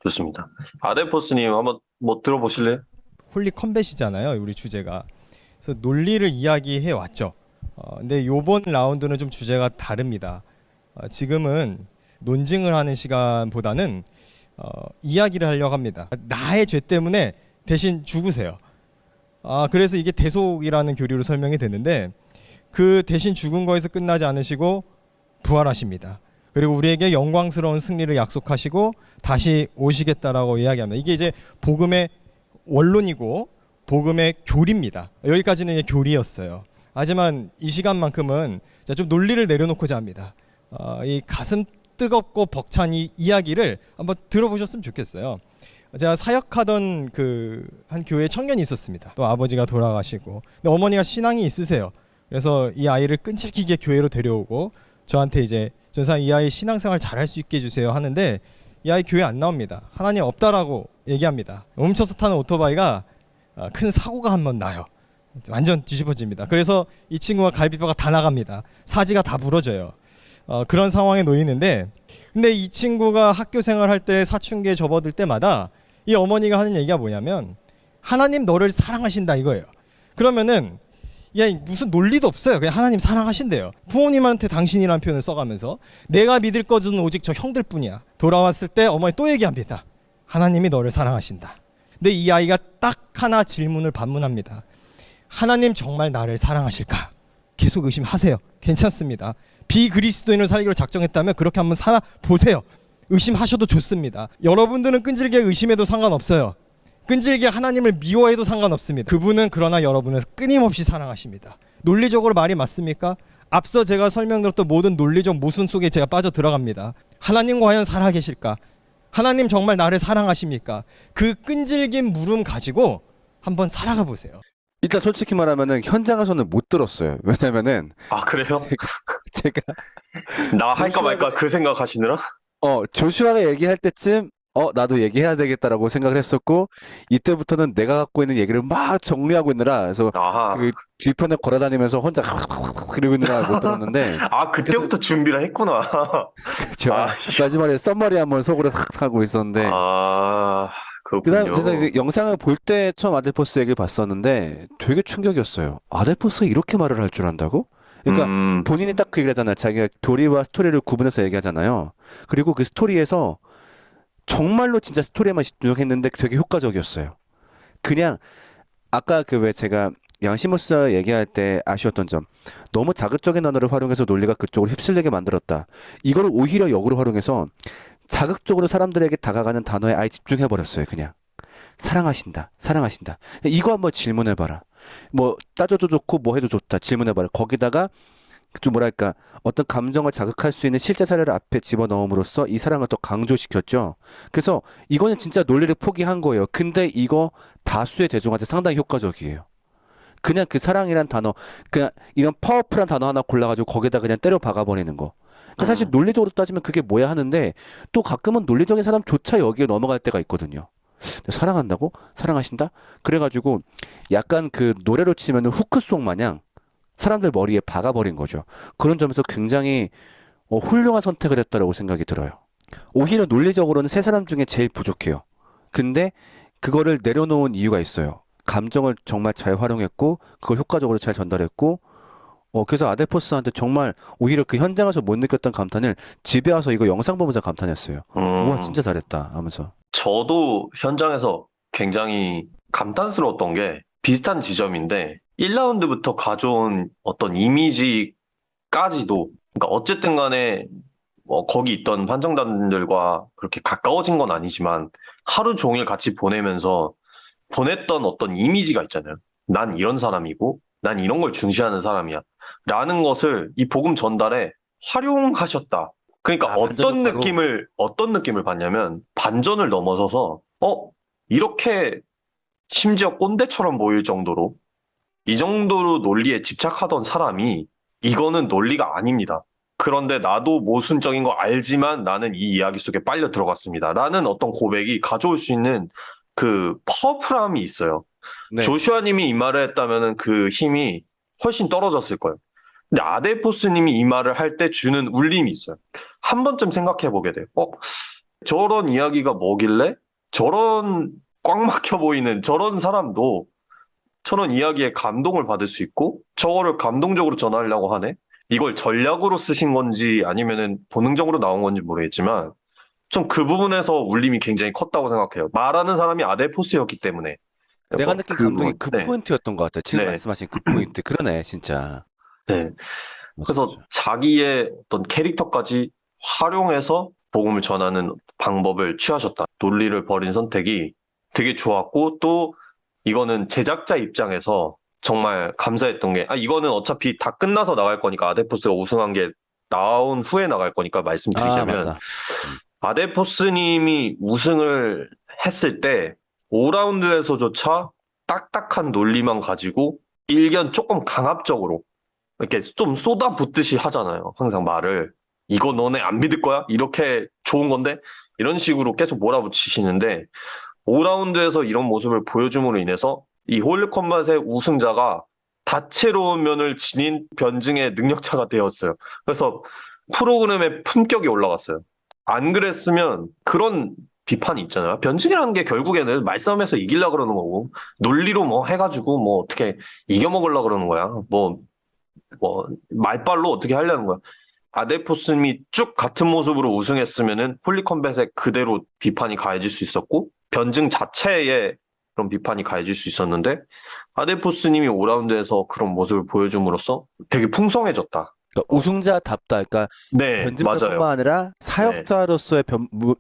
좋습니다. 아델포스님 한번 뭐 들어보실래요? 홀리 컴뱃이잖아요, 우리 주제가. 그래서 논리를 이야기해 왔죠. 근데 요번 라운드는 좀 주제가 다릅니다. 지금은 논증을 하는 시간보다는 이야기를 하려고 합니다. 나의 죄 때문에 대신 죽으세요. 그래서 이게 대속이라는 교리로 설명이 되는데, 그 대신 죽은 거에서 끝나지 않으시고 부활하십니다. 그리고 우리에게 영광스러운 승리를 약속하시고 다시 오시겠다라고 이야기합니다. 이게 이제 복음의 원론이고 복음의 교리입니다. 여기까지는 이제 교리였어요. 하지만 이 시간만큼은 좀 논리를 내려놓고자 합니다. 이 가슴 뜨겁고 벅찬 이 이야기를 한번 들어보셨으면 좋겠어요. 제가 사역하던 그 한 교회 청년이 있었습니다. 또 아버지가 돌아가시고, 근데 어머니가 신앙이 있으세요. 그래서 이 아이를 끈질기게 교회로 데려오고 저한테 이제 전사 이 아이 신앙생활 잘할 수 있게 해주세요 하는데, 이 아이 교회 안 나옵니다. 하나님 없다라고 얘기합니다. 멈춰서 타는 오토바이가 큰 사고가 한번 나요. 완전 뒤집어집니다. 그래서 이 친구가 갈비뼈가 다 나갑니다. 사지가 다 부러져요. 그런 상황에 놓이는데, 근데 이 친구가 학교 생활할 때 사춘기에 접어들 때마다 이 어머니가 하는 얘기가 뭐냐면, 하나님 너를 사랑하신다 이거예요. 그러면은 야, 무슨 논리도 없어요. 그냥 하나님 사랑하신대요. 부모님한테 당신이라는 표현을 써가면서 내가 믿을 것은 오직 저 형들뿐이야. 돌아왔을 때 어머니 또 얘기합니다. 하나님이 너를 사랑하신다. 근데 이 아이가 딱 하나 질문을 반문합니다. 하나님 정말 나를 사랑하실까? 계속 의심하세요. 괜찮습니다. 비그리스도인으로 살기로 작정했다면 그렇게 한번 살아보세요. 의심하셔도 좋습니다. 여러분들은 끈질기게 의심해도 상관없어요. 끈질기게 하나님을 미워해도 상관없습니다. 그분은 그러나 여러분을 끊임없이 사랑하십니다. 논리적으로 말이 맞습니까? 앞서 제가 설명드렸던 모든 논리적 모순 속에 제가 빠져 들어갑니다. 하나님과 과연 살아계실까? 하나님 정말 나를 사랑하십니까? 그 끈질긴 물음 가지고 한번 살아가 보세요. 일단 솔직히 말하면은 현장에서는 못 들었어요. 왜냐면은 아, 그래요? 제가 나 할까 말까 그 생각하시느라? 조슈아가 얘기할 때쯤 나도 얘기해야 되겠다라고 생각을 했었고, 이때부터는 내가 갖고 있는 얘기를 막 정리하고 있느라, 그래서 아하. 그 뒤편에 걸어다니면서 혼자 그러고 있느라 못 들었는데, 아, 그때부터 준비를 했구나. 제가 아, 마지막에 썸머리 한번 속으로 탁 하고 있었는데, 아, 그다음 그렇군요. 그래서 이제 영상을 볼 때 처음 아델포스 얘기를 봤었는데 되게 충격이었어요. 아델포스가 이렇게 말을 할 줄 안다고? 그러니까 음, 본인이 딱 그 얘기하잖아요. 자기가 교리와 스토리를 구분해서 얘기하잖아요. 그리고 그 스토리에서 정말로 진짜 스토리에만 집중했는데 되게 효과적이었어요. 그냥 아까 그 왜 제가 양시무스 얘기할 때 아쉬웠던 점, 너무 자극적인 단어를 활용해서 논리가 그쪽으로 휩쓸리게 만들었다. 이걸 오히려 역으로 활용해서 자극적으로 사람들에게 다가가는 단어에 아예 집중해 버렸어요. 그냥 사랑하신다, 사랑하신다. 이거 한번 질문해 봐라. 뭐 따져도 좋고 뭐 해도 좋다. 질문해 봐라. 거기다가 좀 뭐랄까 어떤 감정을 자극할 수 있는 실제 사례를 앞에 집어넣음으로써 이 사랑을 더 강조시켰죠. 그래서 이거는 진짜 논리를 포기한 거예요. 근데 이거 다수의 대중한테 상당히 효과적이에요. 그냥 그 사랑이란 단어, 그냥 이런 파워풀한 단어 하나 골라가지고 거기다 그냥 때려 박아버리는 거. 그러니까 사실 음, 논리적으로 따지면 그게 뭐야 하는데, 또 가끔은 논리적인 사람조차 여기에 넘어갈 때가 있거든요. 사랑한다고? 사랑하신다? 그래가지고 약간 그 노래로 치면 후크송 마냥 사람들 머리에 박아버린 거죠. 그런 점에서 굉장히 훌륭한 선택을 했다라고 생각이 들어요. 오히려 논리적으로는 세 사람 중에 제일 부족해요. 근데 그거를 내려놓은 이유가 있어요. 감정을 정말 잘 활용했고 그걸 효과적으로 잘 전달했고, 그래서 아델포스한테 정말 오히려 그 현장에서 못 느꼈던 감탄을 집에 와서 이거 영상 보면서 감탄했어요. 우와 음. 진짜 잘했다 하면서. 저도 현장에서 굉장히 감탄스러웠던 게 비슷한 지점인데, 1라운드부터 가져온 어떤 이미지까지도, 그러니까 어쨌든 간에 뭐 거기 있던 판정단들과 그렇게 가까워진 건 아니지만 하루 종일 같이 보내면서 보냈던 어떤 이미지가 있잖아요. 난 이런 사람이고, 난 이런 걸 중시하는 사람이야. 라는 것을 이 복음 전달에 활용하셨다. 그러니까 반전 효과로. 어떤 느낌을 받냐면, 반전을 넘어서서, 이렇게 심지어 꼰대처럼 보일 정도로, 이 정도로 논리에 집착하던 사람이, 이거는 논리가 아닙니다. 그런데 나도 모순적인 거 알지만 나는 이 이야기 속에 빨려 들어갔습니다. 라는 어떤 고백이 가져올 수 있는 그 파워풀함이 있어요. 네. 조슈아님이 이 말을 했다면 그 힘이 훨씬 떨어졌을 거예요. 근데 아델포스님이 이 말을 할 때 주는 울림이 있어요. 한 번쯤 생각해 보게 돼요. 저런 이야기가 뭐길래 저런 꽉 막혀 보이는 저런 사람도 저런 이야기에 감동을 받을 수 있고 저거를 감동적으로 전하려고 하네? 이걸 전략으로 쓰신 건지 아니면은 본능적으로 나온 건지 모르겠지만 좀 그 부분에서 울림이 굉장히 컸다고 생각해요. 말하는 사람이 아델포스였기 때문에. 내가 뭐 느낀 그 감동이 부분. 그 네. 포인트였던 것 같아요. 지금 네. 말씀하신 그 포인트. 그러네, 진짜. 네. 맞아, 그래서 맞아. 자기의 어떤 캐릭터까지 활용해서 복음을 전하는 방법을 취하셨다. 논리를 버린 선택이 되게 좋았고, 또 이거는 제작자 입장에서 정말 감사했던 게, 이거는 어차피 다 끝나서 나갈 거니까, 아데포스가 우승한 게 나온 후에 나갈 거니까 아, 말씀드리자면, 맞다. 음. 아데포스님이 우승을 했을 때 5라운드에서조차 딱딱한 논리만 가지고 일견 조금 강압적으로 이렇게 좀 쏟아붓듯이 하잖아요. 항상 말을. 이거 너네 안 믿을 거야? 이렇게 좋은 건데? 이런 식으로 계속 몰아붙이시는데 5라운드에서 이런 모습을 보여줌으로 인해서 이 홀리콤bat의 우승자가 다채로운 면을 지닌 변증의 능력자가 되었어요. 그래서 프로그램의 품격이 올라갔어요. 안 그랬으면 그런 비판이 있잖아요. 변증이라는 게 결국에는 말싸움에서 이기려고 그러는 거고 논리로 뭐 해가지고 뭐 어떻게 이겨먹으려고 그러는 거야. 말빨로 어떻게 하려는 거야. 아델포스님이 쭉 같은 모습으로 우승했으면은 홀리컴뱃에 그대로 비판이 가해질 수 있었고 변증 자체에 그런 비판이 가해질 수 있었는데 아델포스님이 5라운드에서 그런 모습을 보여줌으로써 되게 풍성해졌다. 그러니까 어, 우승자답다. 그러니까 네, 변증자뿐만 맞아요. 아니라 네, 사역자로서의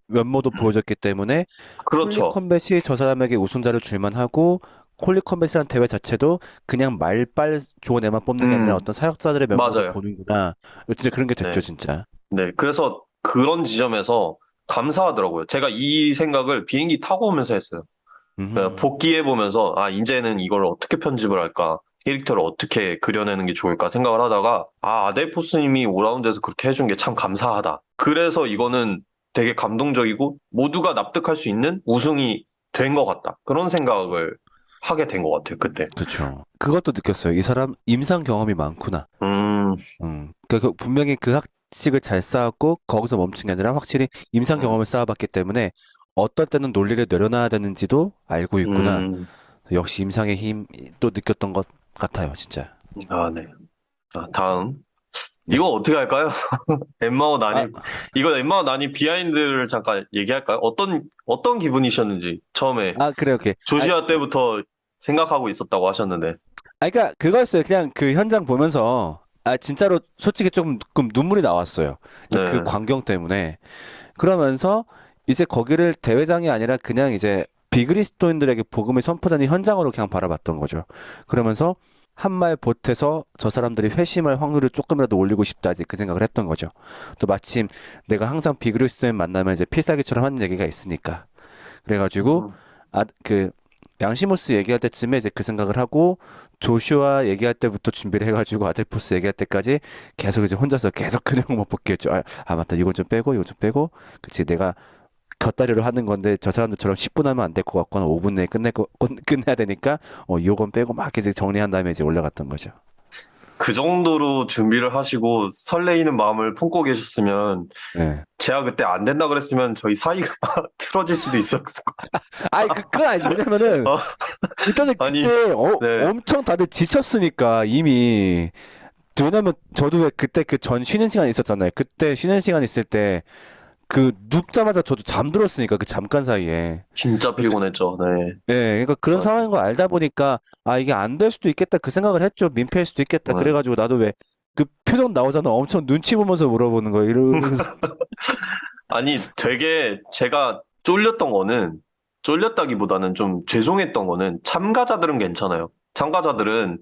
면모도 보여줬기 때문에 홀리 그렇죠. 컴뱃이 저 사람에게 우승자를 줄만 하고 홀리 컴뱃이라는 대회 자체도 그냥 말빨 좋은 애만 뽑는 게 아니라 어떤 사역자들의 면모도 맞아요. 보는구나. 진짜 그런 게 됐죠, 네, 진짜. 네. 그래서 그런 지점에서 감사하더라고요. 제가 이 생각을 비행기 타고 오면서 했어요. 음, 복귀해 보면서 이제는 이걸 어떻게 편집을 할까? 캐릭터를 어떻게 그려내는 게 좋을까 생각을 하다가 아델포스님이 5라운드에서 그렇게 해준 게 참 감사하다. 그래서 이거는 되게 감동적이고 모두가 납득할 수 있는 우승이 된 것 같다. 그런 생각을 하게 된 것 같아요, 그때. 그렇죠. 그것도 느꼈어요. 이 사람 임상 경험이 많구나. 음, 그러니까 분명히 그 학식을 잘 쌓았고 거기서 멈춘 게 아니라 확실히 임상 음, 경험을 쌓아봤기 때문에 어떨 때는 논리를 내려놔야 되는지도 알고 있구나. 음, 역시 임상의 힘 또 느꼈던 것 같아요, 진짜. 네. 자, 다음. 네. 이거 어떻게 할까요? 엠마오 아, 난이, 이거 엠마오 난이 비하인드를 잠깐 얘기할까요? 어떤 기분이셨는지, 처음에. 그래, 오케이. 조시아 때부터 생각하고 있었다고 하셨는데. 그러니까 그거였어요. 그냥 그 현장 보면서 진짜로 솔직히 조금 눈물이 나왔어요. 그러니까 그 네. 광경 때문에. 그러면서 이제 거기를 대회장이 아니라 그냥 이제 비그리스도인들에게 복음을 선포하는 현장으로 그냥 바라봤던 거죠. 그러면서 한 말 보태서 저 사람들이 회심할 확률을 조금이라도 올리고 싶다지 그 생각을 했던 거죠. 또 마침 내가 항상 비그리스도인 만나면 이제 필살기처럼 하는 얘기가 있으니까. 그래가지고 음. 그 양시모스 얘기할 때쯤에 이제 그 생각을 하고 조슈아 얘기할 때부터 준비를 해가지고 아델포스 얘기할 때까지 계속 이제 혼자서 계속 근육만 벗겼죠. 맞다. 이건 좀 빼고 이건 좀 빼고. 그치 내가 곁다리로 하는 건데 저 사람들처럼 10분 하면 안 될 것 같거나 5분 내에 끝내야 되니까 요건 빼고 막 이제 정리한 다음에 이제 올라갔던 거죠. 그 정도로 준비를 하시고 설레이는 마음을 품고 계셨으면, 네. 제가 그때 안 된다 그랬으면 저희 사이가 틀어질 수도 있었을 거예요. 그건 아니지. 왜냐면은 어, 일단은 아니, 그때 네. 엄청 다들 지쳤으니까 이미 왜냐면 저도 왜 그때 그 전 쉬는 시간 있었잖아요. 그때 쉬는 시간 있을 때 그 눕자마자 저도 잠들었으니까 그 잠깐 사이에. 진짜 피곤했죠. 네. 그러니까 그런 맞아요. 상황인 걸 알다 보니까 이게 안 될 수도 있겠다 그 생각을 했죠. 민폐일 수도 있겠다. 네. 그래가지고 나도 왜 그 표정 나오잖아. 엄청 눈치 보면서 물어보는 거예요. 이러면서 아니, 되게 제가 쫄렸다기보다는 좀 죄송했던 거는 참가자들은 괜찮아요. 참가자들은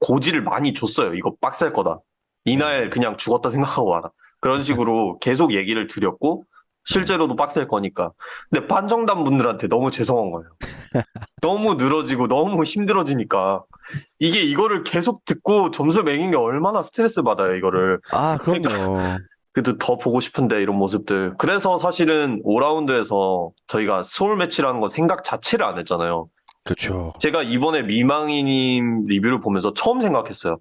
고지를 많이 줬어요. 이거 빡셀 거다. 이날 네, 그냥 죽었다 생각하고 와라. 그런 식으로 계속 얘기를 드렸고, 네. 실제로도 빡셀 거니까. 근데 판정단 분들한테 너무 죄송한 거예요. 너무 늘어지고 너무 힘들어지니까. 이거를 계속 듣고 점수 매긴 게 얼마나 스트레스 받아요, 이거를. 그러니까 그럼요. 그래도 더 보고 싶은데 이런 모습들. 그래서 사실은 5라운드에서 저희가 소울 매치라는 거 생각 자체를 안 했잖아요. 그렇죠. 제가 이번에 미망이님 리뷰를 보면서 처음 생각했어요.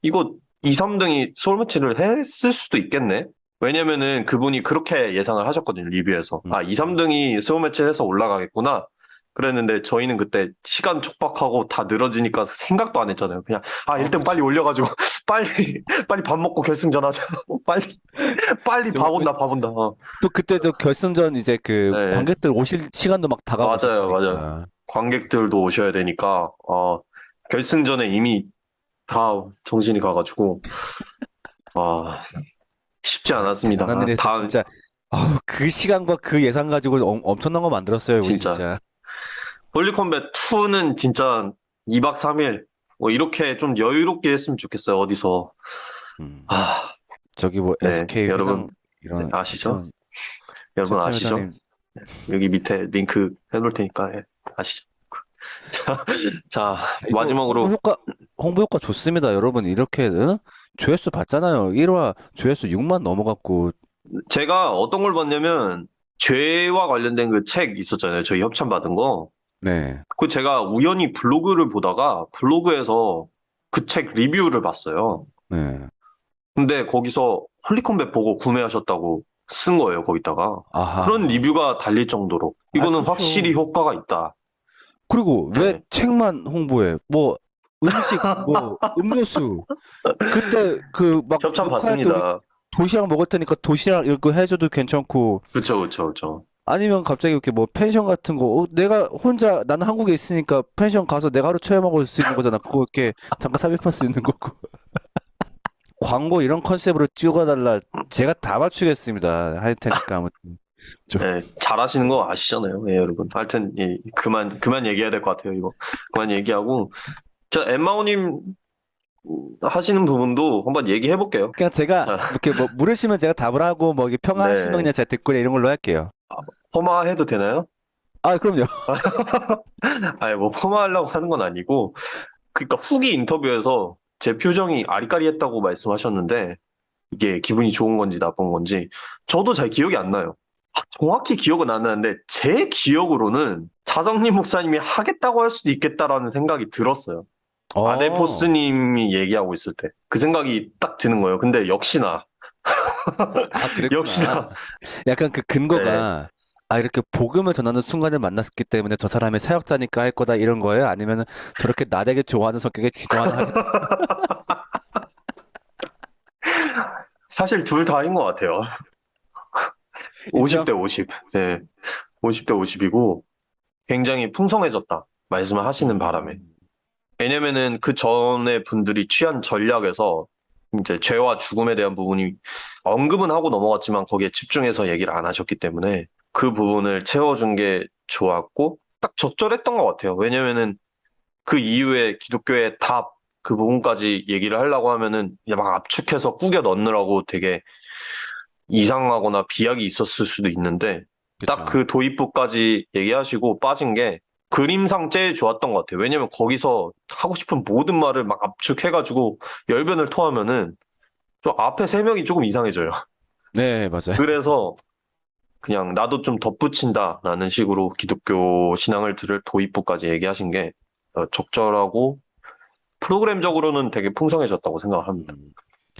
이거 2, 3등이 소울 매치를 했을 수도 있겠네? 왜냐면은 그분이 그렇게 예상을 하셨거든요, 리뷰에서. 음. 아, 2, 3등이 스워 매치해서 올라가겠구나. 그랬는데 저희는 그때 시간 촉박하고 다 늘어지니까 생각도 안 했잖아요. 그냥, 아, 1등 빨리 그쵸. 올려가지고, 빨리 밥 먹고 결승전 하자. 빨리 밥 온다, 밥 온다. 또 그때도 결승전 이제 그 네, 관객들 오실 시간도 막 다가오고 맞아요. 있었으니까. 관객들도 오셔야 되니까, 결승전에 이미 다 정신이 가가지고, 아, 쉽지 아, 않았습니다. 대단한 일 했어, 진짜. 아우, 그 시간과 그 예상 가지고 엄청난 거 만들었어요, 우리 진짜. 진짜. 홀리컴뱃 2는 진짜 2박 3일, 뭐, 이렇게 좀 여유롭게 했으면 좋겠어요, 어디서. 음. 아, 저기 뭐 네, SK 회장 여러분, 네, 이런 아시죠? 여러분 최태원 아시죠? 회장님 여기 밑에 링크 해놓을 테니까, 예, 아시죠? 자, 자, 이거 마지막으로, 홍보 효과 좋습니다, 여러분. 이렇게 응? 조회수 봤잖아요. 1화 조회수 6만 넘어갔고. 제가 어떤 걸 봤냐면, 죄와 관련된 그 책 있었잖아요. 저희 협찬 받은 거. 네. 그 제가 우연히 블로그를 보다가 블로그에서 그 책 리뷰를 봤어요. 네. 근데 거기서 홀리컴뱃 보고 구매하셨다고 쓴 거예요, 거기다가. 그런 아하. 리뷰가 달릴 정도로. 아, 이거는 확실히 그죠. 효과가 있다. 그리고 왜 네. 책만 홍보해? 뭐 음식, 뭐 음료수. 그때 그 막 협찬 녹화할 때 우리 받습니다. 도시락 먹을 테니까 도시락 이거 해줘도 괜찮고. 그쵸. 아니면 갑자기 이렇게 뭐 펜션 같은 거, 내가 혼자, 나는 한국에 있으니까 펜션 가서 내가 하루 체험하고 올 수 있는 거잖아. 그거 이렇게 잠깐 삽입할 수 있는 거고. 광고 이런 컨셉으로 찍어달라. 제가 다 맞추겠습니다. 할 테니까 아무튼. 좀. 네, 잘하시는 거 아시잖아요, 예, 여러분. 하여튼, 예, 그만 얘기해야 될 것 같아요, 이거. 그만 얘기하고. 자, 엠마오님 하시는 부분도 한번 얘기해 볼게요. 그냥 제가 자, 이렇게 뭐 물으시면 제가 답을 하고 뭐 이렇게 평하시면 네. 그냥 제가 듣고 이런 걸로 할게요. 퍼마해도 되나요? 아, 그럼요. 아니, 뭐, 퍼마하려고 하는 건 아니고, 그러니까 후기 인터뷰에서 제 표정이 아리까리했다고 말씀하셨는데, 이게 기분이 좋은 건지 나쁜 건지, 저도 잘 기억이 안 나요. 정확히 기억은 안 나는데, 제 기억으로는 자성림 목사님이 하겠다고 할 수도 있겠다라는 생각이 들었어요. 어. 아데포스님이 얘기하고 있을 때. 그 생각이 딱 드는 거예요. 근데 역시나, 아, 역시나, 그랬구나. 약간 그 네. 근거가, 아, 이렇게 복음을 전하는 순간을 만났기 때문에 저 사람이 사역자니까 할 거다 이런 거예요? 아니면은 저렇게 나대게 좋아하는 성격에 지도 하나 하겠다. 사실 둘 다인 것 같아요. 인정? 50대 50. 네. 50대 50이고, 굉장히 풍성해졌다. 말씀을 하시는 바람에. 음. 왜냐면은 그 전에 분들이 취한 전략에서 이제 죄와 죽음에 대한 부분이 언급은 하고 넘어갔지만 거기에 집중해서 얘기를 안 하셨기 때문에 그 부분을 채워준 게 좋았고 딱 적절했던 것 같아요. 왜냐면은 그 이후에 기독교의 답 그 부분까지 얘기를 하려고 하면은 그냥 막 압축해서 꾸겨 넣느라고 되게 이상하거나 비약이 있었을 수도 있는데 딱 그쵸. 그 도입부까지 얘기하시고 빠진 게 그림상 제일 좋았던 것 같아요. 왜냐면 거기서 하고 싶은 모든 말을 막 압축해가지고 열변을 토하면은 좀 앞에 세 명이 조금 이상해져요. 네, 맞아요. 그래서 그냥 나도 좀 덧붙인다라는 식으로 기독교 신앙을 들을 도입부까지 얘기하신 게 적절하고 프로그램적으로는 되게 풍성해졌다고 생각을 합니다. 음.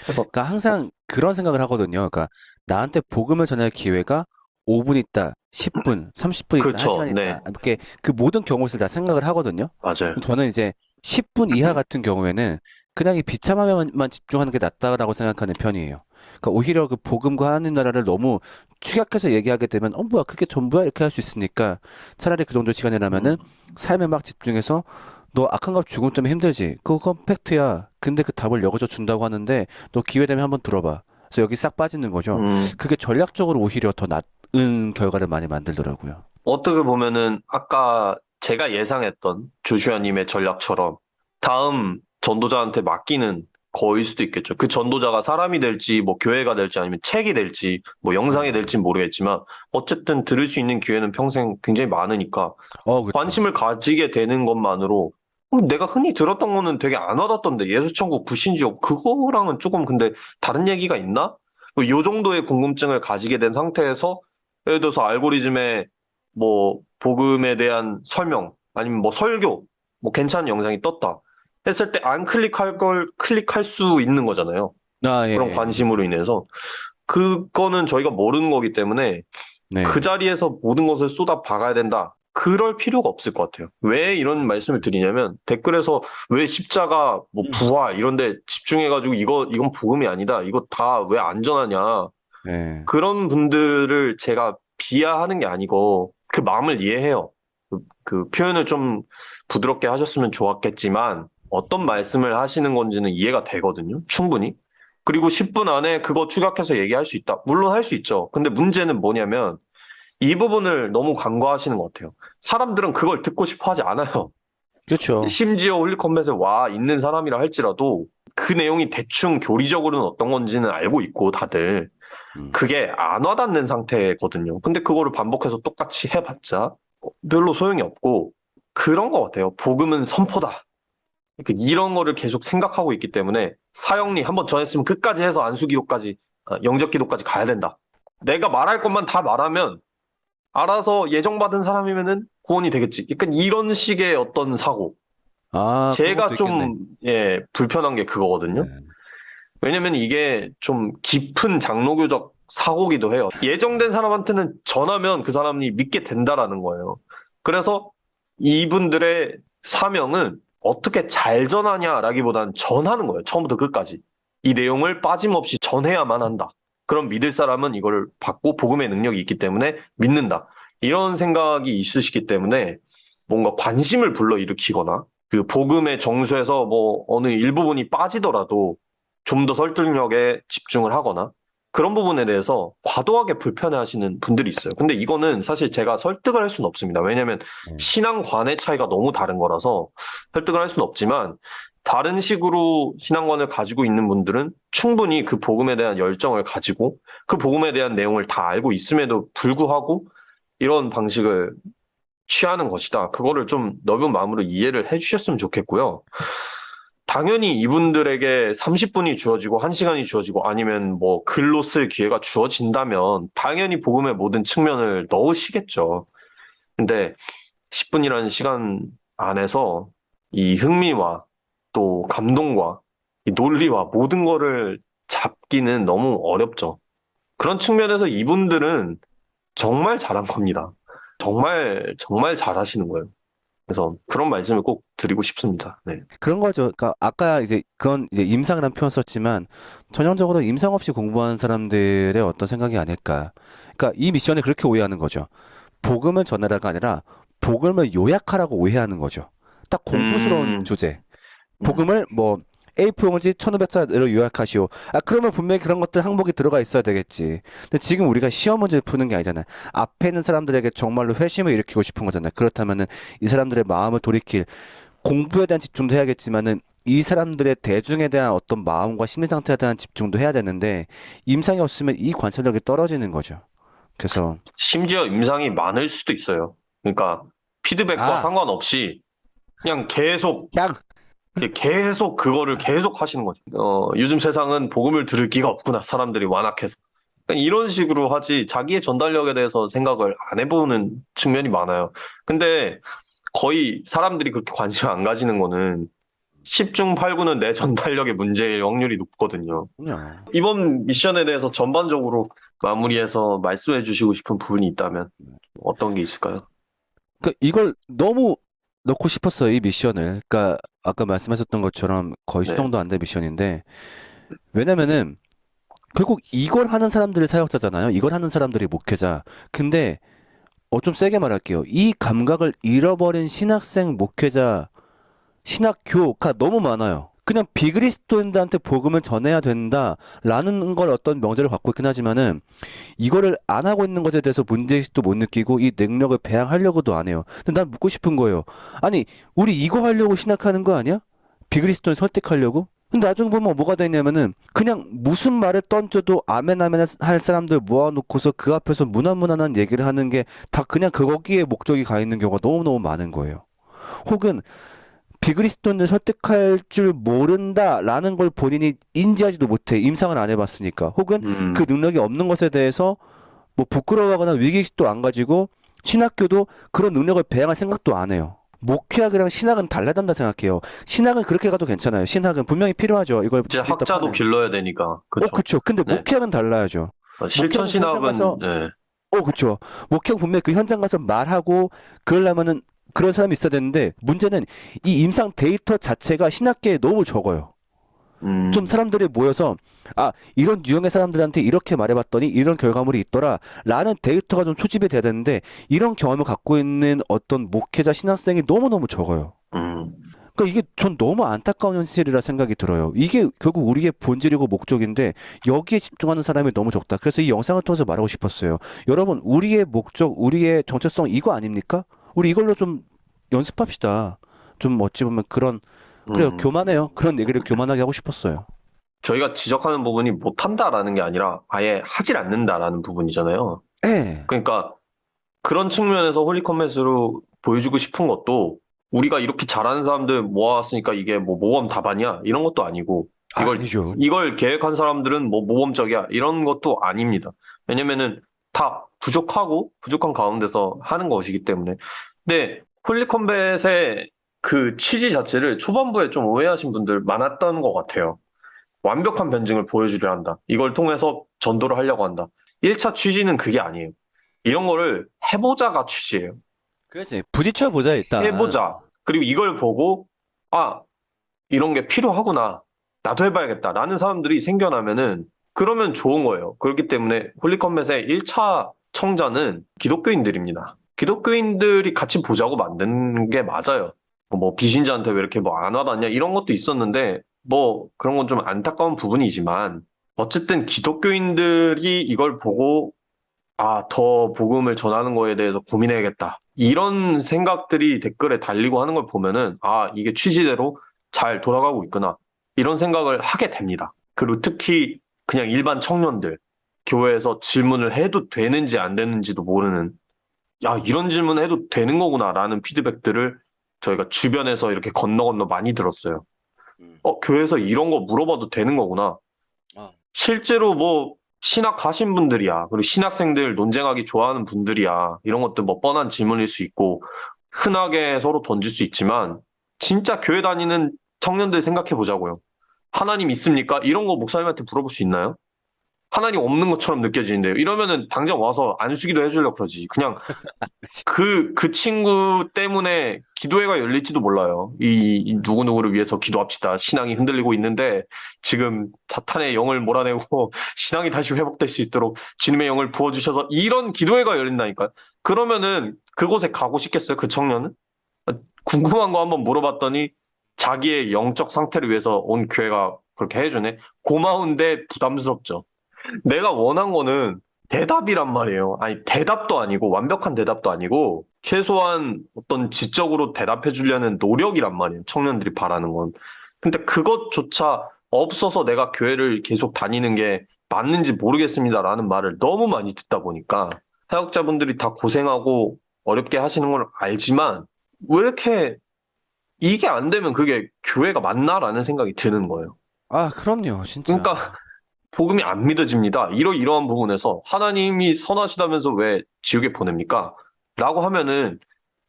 그래서 그러니까 항상 그런 생각을 하거든요. 그러니까 나한테 복음을 전할 기회가 5분 있다, 10분, 30분 있다, 그렇죠. 1시간 네, 있다. 이렇게 그 모든 경우를 다 생각을 하거든요. 맞아요. 저는 이제 10분 이하 같은 경우에는 그냥 이 비참함에만 집중하는 게 낫다라고 생각하는 편이에요. 그러니까 오히려 그 복음과 하나님 나라를 너무 축약해서 얘기하게 되면 뭐야 그게 전부야 이렇게 할 수 있으니까 차라리 그 정도 시간이라면은 음, 삶에 막 집중해서 너 악한 값 죽음 때문에 힘들지? 그건 팩트야. 근데 그 답을 여기서 준다고 하는데 너 기회 되면 한번 들어봐. 그래서 여기 싹 빠지는 거죠. 음. 그게 전략적으로 오히려 더 나은 결과를 많이 만들더라고요. 어떻게 보면은 아까 제가 예상했던 조슈아님의 전략처럼 다음 전도자한테 맡기는 거일 수도 있겠죠. 그 전도자가 사람이 될지 뭐 교회가 될지 아니면 책이 될지 뭐 영상이 네. 될지 모르겠지만 어쨌든 들을 수 있는 기회는 평생 굉장히 많으니까 그쵸. 관심을 가지게 되는 것만으로 내가 흔히 들었던 거는 되게 안 와닿던데 예수천국 불신지옥 그거랑은 조금 근데 다른 얘기가 있나? 뭐요 정도의 궁금증을 가지게 된 상태에서 예를 들어서 알고리즘에 뭐 복음에 대한 설명 아니면 뭐 설교 뭐 괜찮은 영상이 떴다 했을 때 안 클릭할 걸 클릭할 수 있는 거잖아요. 아, 예, 그런 예. 관심으로 인해서 그거는 저희가 모르는 거기 때문에 네. 그 자리에서 모든 것을 쏟아 박아야 된다. 그럴 필요가 없을 것 같아요. 왜 이런 말씀을 드리냐면 댓글에서 왜 십자가, 뭐 부활 이런 데 집중해가지고 이건 복음이 아니다. 이거 다 왜 안전하냐. 네. 그런 분들을 제가 비하하는 게 아니고 그 마음을 이해해요. 그 표현을 좀 부드럽게 하셨으면 좋았겠지만 어떤 말씀을 하시는 건지는 이해가 되거든요. 충분히. 그리고 10분 안에 그거 추격해서 얘기할 수 있다. 물론 할 수 있죠. 근데 문제는 뭐냐면 이 부분을 너무 간과하시는 것 같아요. 사람들은 그걸 듣고 싶어 하지 않아요. 그렇죠. 심지어 홀리컴뱃에 와 있는 사람이라 할지라도 그 내용이 대충 교리적으로는 어떤 건지는 알고 있고 다들 음. 그게 안 와닿는 상태거든요. 근데 그거를 반복해서 똑같이 해봤자 별로 소용이 없고 그런 것 같아요. 복음은 선포다. 그러니까 이런 거를 계속 생각하고 있기 때문에 사형리 한번 전했으면 끝까지 해서 안수기도까지 영접기도까지 가야 된다. 내가 말할 것만 다 말하면 알아서 예정받은 사람이면은 구원이 되겠지. 약간 이런 식의 어떤 사고. 아, 그런 제가 것도 있겠네. 좀, 예, 불편한 게 그거거든요. 네. 왜냐면 이게 좀 깊은 장로교적 사고기도 해요. 예정된 사람한테는 전하면 그 사람이 믿게 된다라는 거예요. 그래서 이분들의 사명은 어떻게 잘 전하냐라기보단 전하는 거예요. 처음부터 끝까지. 이 내용을 빠짐없이 전해야만 한다. 그럼 믿을 사람은 이걸 받고 복음의 능력이 있기 때문에 믿는다. 이런 생각이 있으시기 때문에 뭔가 관심을 불러일으키거나 그 복음의 정수에서 뭐 어느 일부분이 빠지더라도 좀 더 설득력에 집중을 하거나 그런 부분에 대해서 과도하게 불편해하시는 분들이 있어요. 근데 이거는 사실 제가 설득을 할 수는 없습니다. 왜냐하면 네. 신앙관의 차이가 너무 다른 거라서 설득을 할 수는 없지만 다른 식으로 신앙관을 가지고 있는 분들은 충분히 그 복음에 대한 열정을 가지고 그 복음에 대한 내용을 다 알고 있음에도 불구하고 이런 방식을 취하는 것이다. 그거를 좀 넓은 마음으로 이해를 해주셨으면 좋겠고요. 당연히 이분들에게 30분이 주어지고 1시간이 주어지고 아니면 뭐 글로 쓸 기회가 주어진다면 당연히 복음의 모든 측면을 넣으시겠죠. 근데 10분이라는 시간 안에서 이 흥미와 또 감동과 이 논리와 모든 거를 잡기는 너무 어렵죠. 그런 측면에서 이분들은 정말 잘한 겁니다. 정말, 정말 잘하시는 거예요. 그래서 그런 말씀을 꼭 드리고 싶습니다. 네. 그런 거죠. 그러니까 아까 이제 그건 이제 임상이라는 표현 썼지만 전형적으로 임상 없이 공부하는 사람들의 어떤 생각이 아닐까. 그러니까 이 미션을 그렇게 오해하는 거죠. 복음을 전하라가 아니라 복음을 요약하라고 오해하는 거죠. 딱 공부스러운 음, 주제. 복음을 뭐 A4용지 1500자로 요약하시오. 아, 그러면 분명히 그런 것들 항목이 들어가 있어야 되겠지. 근데 지금 우리가 시험 문제를 푸는 게 아니잖아요. 앞에 있는 사람들에게 정말로 회심을 일으키고 싶은 거잖아요. 그렇다면은 이 사람들의 마음을 돌이킬 공부에 대한 집중도 해야겠지만은 이 사람들의 대중에 대한 어떤 마음과 심리 상태에 대한 집중도 해야 되는데 임상이 없으면 이 관찰력이 떨어지는 거죠. 그래서 심지어 임상이 많을 수도 있어요. 그러니까 피드백과 아, 상관없이 그냥 계속 그냥 계속 그거를 계속 하시는 거죠. 요즘 세상은 복음을 들을 기가 없구나. 사람들이 완악해서. 그러니까 이런 식으로 하지 자기의 전달력에 대해서 생각을 안 해보는 측면이 많아요. 근데 거의 사람들이 그렇게 관심 안 가지는 거는 10중 8구는 내 전달력의 문제일 확률이 높거든요. 그냥 이번 미션에 대해서 전반적으로 마무리해서 말씀해 주시고 싶은 부분이 있다면 어떤 게 있을까요? 그 이걸 너무 넣고 싶었어요, 이 미션을. 그러니까 아까 말씀하셨던 것처럼 거의 네. 수정도 안 된 미션인데 왜냐면은 결국 이걸 하는 사람들이 사역자잖아요. 이걸 하는 사람들이 목회자. 근데 좀 세게 말할게요. 이 감각을 잃어버린 신학생, 목회자, 신학교가 너무 많아요. 그냥 비그리스도인들한테 복음을 전해야 된다라는 걸 어떤 명제를 갖고 있긴 하지만은 이거를 안 하고 있는 것에 대해서 문제의식도 못 느끼고 이 능력을 배양하려고도 안 해요. 근데 난 묻고 싶은 거예요. 아니, 우리 이거 하려고 신학하는 거 아니야? 비그리스도인 설득하려고? 근데 나중에 보면 뭐가 되냐면은 그냥 무슨 말을 던져도 아멘 아멘 할 사람들 모아놓고서 그 앞에서 무난무난한 얘기를 하는 게 다 그냥 거기에 목적이 가 있는 경우가 너무너무 많은 거예요. 혹은 비그리스도인을 설득할 줄 모른다라는 걸 본인이 인지하지도 못해. 임상을 안 해봤으니까. 혹은 그 능력이 없는 것에 대해서 뭐 부끄러워하거나 위기의식도 안 가지고 신학교도 그런 능력을 배양할 생각도 안 해요. 목회학이랑 신학은 달라단다 생각해요. 신학은 그렇게 가도 괜찮아요. 신학은 분명히 필요하죠. 이걸 이제 학자도 길러야 되니까. 그렇죠. 그쵸. 근데 네. 목회학은 달라야죠. 실천 목회하고 현장 신학은, 가서 예. 그렇죠. 목회하고 분명히 그 현장 가서 말하고 그러려면은 그런 사람이 있어야 되는데 문제는 이 임상 데이터 자체가 신학계에 너무 적어요. 좀 음, 사람들이 모여서 이런 유형의 사람들한테 이렇게 말해봤더니 이런 결과물이 있더라 라는 데이터가 좀 수집이 돼야 되는데 이런 경험을 갖고 있는 어떤 목회자 신학생이 너무너무 적어요. 음, 그러니까 이게 전 너무 안타까운 현실이라 생각이 들어요. 이게 결국 우리의 본질이고 목적인데 여기에 집중하는 사람이 너무 적다. 그래서 이 영상을 통해서 말하고 싶었어요. 여러분, 우리의 목적, 우리의 정체성 이거 아닙니까? 우리 이걸로 좀 연습합시다. 좀 어찌 보면 그래요. 음. 교만해요. 그런 얘기를 교만하게 하고 싶었어요. 저희가 지적하는 부분이 못한다라는 게 아니라 아예 하질 않는다라는 부분이잖아요. 예. 그러니까 그런 측면에서 홀리컴뱃으로 보여주고 싶은 것도 우리가 이렇게 잘하는 사람들 모아왔으니까 이게 뭐 모범 답안이야 이런 것도 아니고 이걸 아니죠. 이걸 계획한 사람들은 뭐 모범적이야 이런 것도 아닙니다. 왜냐면은 다 부족하고 부족한 가운데서 하는 것이기 때문에. 근데 홀리컴뱃의 그 취지 자체를 초반부에 좀 오해하신 분들 많았던 것 같아요. 완벽한 변증을 보여주려 한다. 이걸 통해서 전도를 하려고 한다. 1차 취지는 그게 아니에요. 이런 거를 해보자가 취지예요. 그렇지. 부딪혀 보자 일단. 해보자. 그리고 이걸 보고, 아, 이런 게 필요하구나. 나도 해봐야겠다. 라는 사람들이 생겨나면은, 그러면 좋은 거예요. 그렇기 때문에 홀리컴뱃의 1차 청자는 기독교인들입니다. 기독교인들이 같이 보자고 만든 게 맞아요. 뭐 비신자한테 왜 이렇게 뭐 안 와봤냐 이런 것도 있었는데 뭐 그런 건 좀 안타까운 부분이지만 어쨌든 기독교인들이 이걸 보고 더 복음을 전하는 거에 대해서 고민해야겠다. 이런 생각들이 댓글에 달리고 하는 걸 보면은, 이게 취지대로 잘 돌아가고 있구나. 이런 생각을 하게 됩니다. 그리고 특히 그냥 일반 청년들, 교회에서 질문을 해도 되는지 안 되는지도 모르는, 이런 질문 해도 되는 거구나. 라는 피드백들을 저희가 주변에서 이렇게 건너 건너 많이 들었어요. 음. 교회에서 이런 거 물어봐도 되는 거구나. 아, 실제로 뭐 신학 가신 분들이야. 그리고 신학생들 논쟁하기 좋아하는 분들이야. 이런 것도 뭐 뻔한 질문일 수 있고 흔하게 서로 던질 수 있지만 진짜 교회 다니는 청년들 생각해 보자고요. 하나님 있습니까? 이런 거 목사님한테 물어볼 수 있나요? 하나님 없는 것처럼 느껴지는데요. 이러면은 당장 와서 안수기도 해주려고 그러지. 그냥 그치. 그 친구 때문에 기도회가 열릴지도 몰라요. 이 누구누구를 위해서 기도합시다. 신앙이 흔들리고 있는데 지금 사탄의 영을 몰아내고 신앙이 다시 회복될 수 있도록 주님의 영을 부어주셔서 이런 기도회가 열린다니까요. 그러면은 그곳에 가고 싶겠어요? 그 청년은? 궁금한 거 한번 물어봤더니 자기의 영적 상태를 위해서 온 교회가 그렇게 해주네. 고마운데 부담스럽죠. 내가 원한 거는 대답이란 말이에요. 아니, 대답도 아니고, 완벽한 대답도 아니고, 최소한 어떤 지적으로 대답해 주려는 노력이란 말이에요. 청년들이 바라는 건. 근데 그것조차 없어서 내가 교회를 계속 다니는 게 맞는지 모르겠습니다라는 말을 너무 많이 듣다 보니까, 사역자분들이 다 고생하고 어렵게 하시는 걸 알지만, 왜 이렇게 이게 안 되면 그게 교회가 맞나라는 생각이 드는 거예요. 그럼요, 진짜. 그러니까 복음이 안 믿어집니다. 이러이러한 부분에서 하나님이 선하시다면서 왜 지옥에 보냅니까? 라고 하면은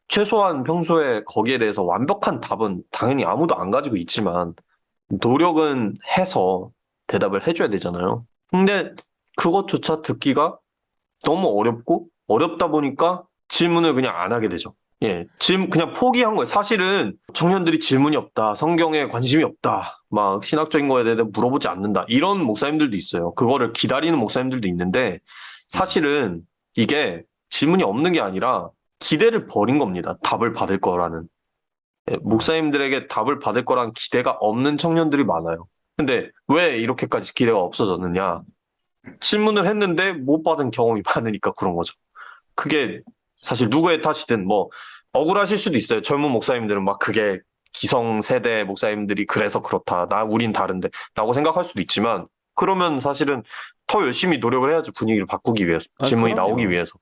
최소한 평소에 거기에 대해서 완벽한 답은 당연히 아무도 안 가지고 있지만 노력은 해서 대답을 해줘야 되잖아요. 근데 그것조차 듣기가 너무 어렵고 어렵다 보니까 질문을 그냥 안 하게 되죠. 예, 질문 그냥 포기한 거예요. 사실은 청년들이 질문이 없다, 성경에 관심이 없다, 막 신학적인 거에 대해 물어보지 않는다. 이런 목사님들도 있어요. 그거를 기다리는 목사님들도 있는데 사실은 이게 질문이 없는 게 아니라 기대를 버린 겁니다. 답을 받을 거라는. 예, 어. 목사님들에게 답을 받을 거란 기대가 없는 청년들이 많아요. 근데 왜 이렇게까지 기대가 없어졌느냐? 질문을 했는데 못 받은 경험이 많으니까 그런 거죠. 그게 사실 누구의 탓이든 뭐 억울하실 수도 있어요. 젊은 목사님들은 막 그게 기성세대 목사님들이 그래서 그렇다. 우린 다른데 라고 생각할 수도 있지만 그러면 사실은 더 열심히 노력을 해야죠. 분위기를 바꾸기 위해서. 질문이 나오기 그럼요. 위해서.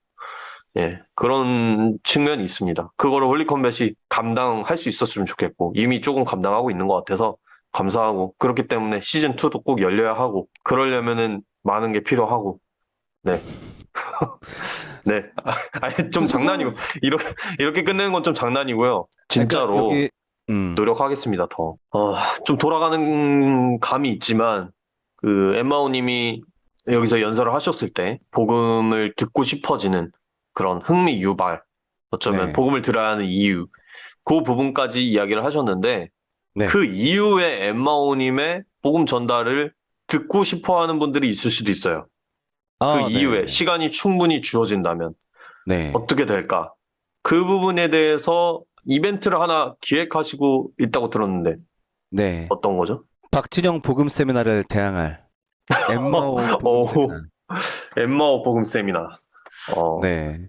예, 그런 측면이 있습니다. 그거를 홀리컴뱃이 감당할 수 있었으면 좋겠고 이미 조금 감당하고 있는 것 같아서 감사하고 그렇기 때문에 시즌2도 꼭 열려야 하고 그러려면은 많은 게 필요하고 네. 네. 아니, 좀 장난이고, 부수성. 이렇게 끝내는 건 좀 장난이고요. 그러니까 진짜로 여기 노력하겠습니다, 더. 좀 돌아가는 감이 있지만, 그, 엠마오 님이 여기서 연설을 하셨을 때 복음을 듣고 싶어지는 그런 흥미 유발, 어쩌면 네. 복음을 들어야 하는 이유, 그 부분까지 이야기를 하셨는데 네. 그 이후에 엠마오님의 복음 전달을 듣고 싶어 하는 분들이 있을 수도 있어요. 그 이후에 네네네. 시간이 충분히 주어진다면 네. 어떻게 될까? 그 부분에 대해서 이벤트를 하나 기획하시고 있다고 들었는데 네. 어떤 거죠? 박진영 복음 세미나를 대항할 엠마오 복음 세미나. 오, 엠마오 복음 세미나. 어, 네.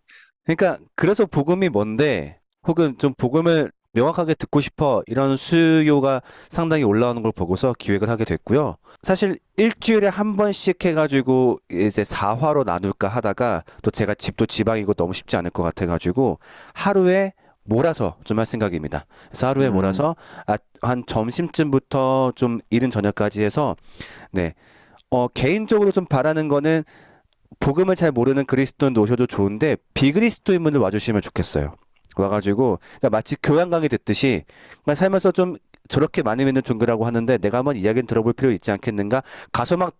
그러니까 그래서 복음이 뭔데 혹은 좀 복음을 명확하게 듣고 싶어 이런 수요가 상당히 올라오는 걸 보고서 기획을 하게 됐고요. 사실 일주일에 한 번씩 해가지고 이제 4화로 나눌까 하다가 또 제가 집도 지방이고 너무 쉽지 않을 것 같아가지고 하루에 몰아서 좀 할 생각입니다. 그래서 하루에 음, 몰아서 한 점심쯤부터 좀 이른 저녁까지 해서 네. 개인적으로 좀 바라는 거는 복음을 잘 모르는 그리스도인도 오셔도 좋은데 비그리스도인분들 와주시면 좋겠어요. 와가지고 그러니까 마치 교양 강의 듣듯이 그냥 살면서 좀 저렇게 많이 믿는 종교라고 하는데 내가 한번 이야기는 들어볼 필요 있지 않겠는가? 가서 막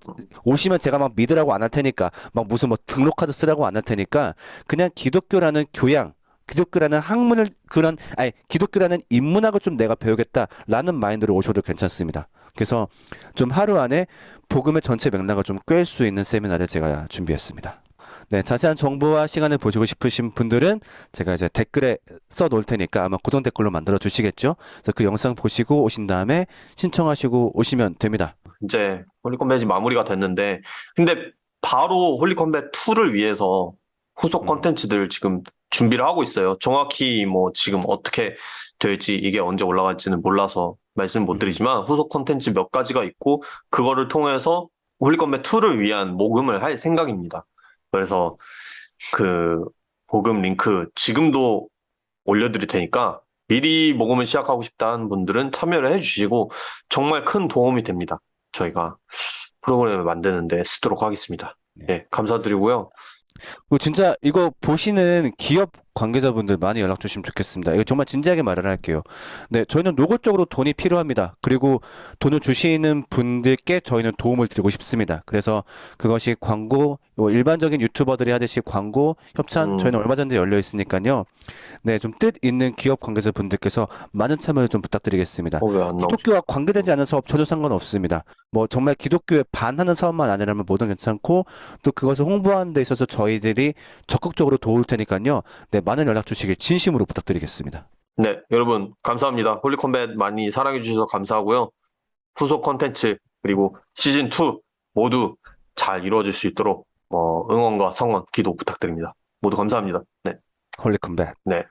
오시면 제가 막 믿으라고 안 할 테니까 막 무슨 뭐 등록카드 쓰라고 안 할 테니까 그냥 기독교라는 교양 기독교라는 학문을 그런 아니 기독교라는 인문학을 좀 내가 배우겠다라는 마인드로 오셔도 괜찮습니다. 그래서 좀 하루 안에 복음의 전체 맥락을 좀 꿰 수 있는 세미나를 제가 준비했습니다. 네, 자세한 정보와 시간을 보시고 싶으신 분들은 제가 이제 댓글에 써 놓을 테니까 아마 고정 댓글로 만들어 주시겠죠? 그래서 그 영상 보시고 오신 다음에 신청하시고 오시면 됩니다. 이제 홀리콤뱃이 마무리가 됐는데, 근데 바로 홀리콤뱃 2를 위해서 후속 음, 컨텐츠들 지금 준비를 하고 있어요. 정확히 뭐 지금 어떻게 될지 이게 언제 올라갈지는 몰라서 말씀 못 음, 드리지만 후속 컨텐츠 몇 가지가 있고 그거를 통해서 홀리콤뱃 2를 위한 모금을 할 생각입니다. 그래서 그 모금 링크 지금도 올려드릴 테니까 미리 모금을 시작하고 싶다는 분들은 참여를 해주시고 정말 큰 도움이 됩니다. 저희가 프로그램을 만드는데 쓰도록 하겠습니다. 네. 예, 감사드리고요. 그리고 진짜 이거 보시는 기업 관계자분들 많이 연락 주시면 좋겠습니다. 이거 정말 진지하게 말을 할게요. 네, 저희는 노골적으로 돈이 필요합니다. 그리고 돈을 주시는 분들께 저희는 도움을 드리고 싶습니다. 그래서 그것이 광고, 뭐 일반적인 유튜버들이 하듯이 광고, 협찬, 저희는 음, 얼마 전에 열려 있으니까요. 네, 좀 뜻 있는 기업 관계자분들께서 많은 참여를 좀 부탁드리겠습니다. 왜 안 나오지? 기독교와 관계되지 않은 사업 전혀 상관없습니다. 뭐 정말 기독교에 반하는 사업만 아니라면 뭐든 괜찮고 또 그것을 홍보하는 데 있어서 저희들이 적극적으로 도울 테니까요. 네, 많은 연락 주시길 진심으로 부탁드리겠습니다. 네, 여러분 감사합니다. 홀리콤뱃 많이 사랑해 주셔서 감사하고요. 후속 컨텐츠 그리고 시즌 2 모두 잘 이루어질 수 있도록 응원과 성원, 기도 부탁드립니다. 모두 감사합니다. 네, 홀리컴백. 네.